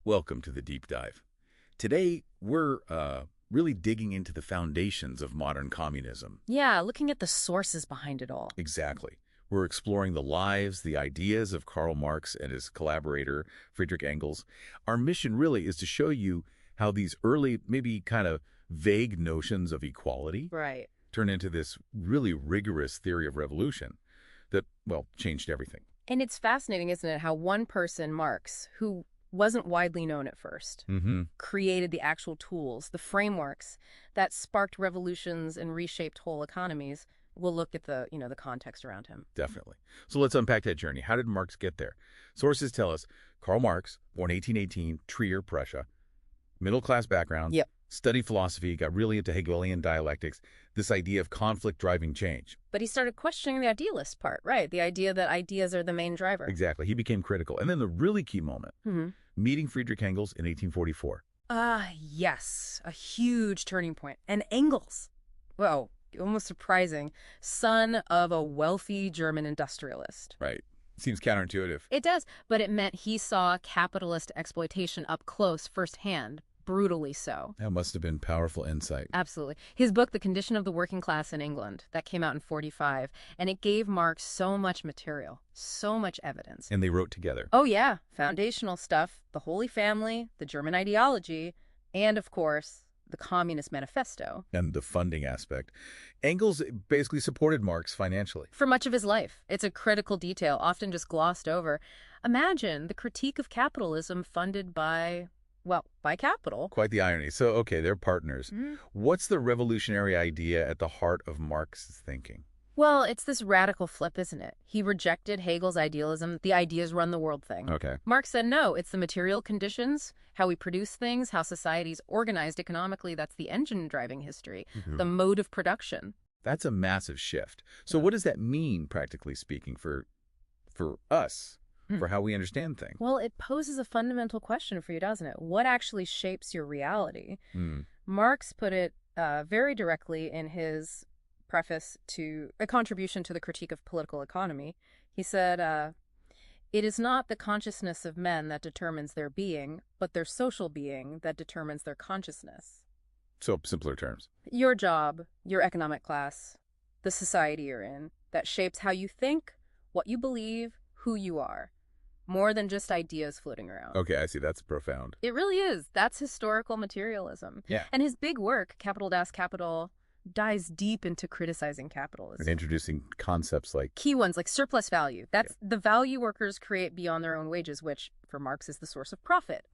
Welcome to the deep dive. Today, we're really digging into the foundations of modern communism. Yeah, looking at the sources behind it all. Exactly. We're exploring the lives, the ideas of Karl Marx and his collaborator, Friedrich Engels. Our mission really is to show you how these early, maybe kind of vague notions of equality Right. turn into this really rigorous theory of revolution that, well, changed everything. And it's fascinating, isn't it, how one person, Marx, who wasn't widely known at first, Mm-hmm. created the actual tools, the frameworks that sparked revolutions and reshaped whole economies. We'll look at the context around him. Definitely. So let's unpack that journey. How did Marx get there? Sources tell us Karl Marx, born 1818, Trier, Prussia, middle-class background, Yep. studied philosophy, got really into Hegelian dialectics, this idea of conflict driving change. But he started questioning the idealist part, right? The idea that ideas are the main driver. Exactly. He became critical. And then the really key moment, Mm-hmm. meeting Friedrich Engels in 1844. Yes, a huge turning point. And Engels, well, almost surprising, son of a wealthy German industrialist. Right. Seems counterintuitive. It does, but it meant he saw capitalist exploitation up close firsthand, brutally so. That must have been powerful insight. Absolutely. His book, The Condition of the Working Class in England, that came out in 45, and it gave Marx so much material, so much evidence. And they wrote together. Oh yeah, foundational stuff, the Holy Family, the German ideology, and of course, the Communist Manifesto. And the funding aspect. Engels basically supported Marx financially. For much of his life, it's a critical detail, often just glossed over. Imagine the critique of capitalism funded by capital. Quite the irony. So, okay, they're partners. Mhm. What's the revolutionary idea at the heart of Marx's thinking? Well, it's this radical flip, isn't it? He rejected Hegel's idealism, the ideas run the world thing. Okay. Marx said no, it's the material conditions, how we produce things, how society's organized economically, that's the engine driving history, the mode of production. That's a massive shift. So what does that mean, practically speaking, for us, for how we understand things? Well, it poses a fundamental question for you, doesn't it? What actually shapes your reality? Hmm. Marx put it very directly in his preface to a contribution to the critique of political economy. He said, it is not the consciousness of men that determines their being, but their social being that determines their consciousness. So, simpler terms. Your job, your economic class, the society you're in, that shapes how you think, what you believe, who you are. More than just ideas floating around. Okay, I see. That's profound. It really is. That's historical materialism. Yeah. And his big work, Capital Das Capital, dives deep into criticizing capitalism. And introducing concepts like, Key ones like surplus value. That's the value workers create beyond their own wages, which for Marx is the source of profit.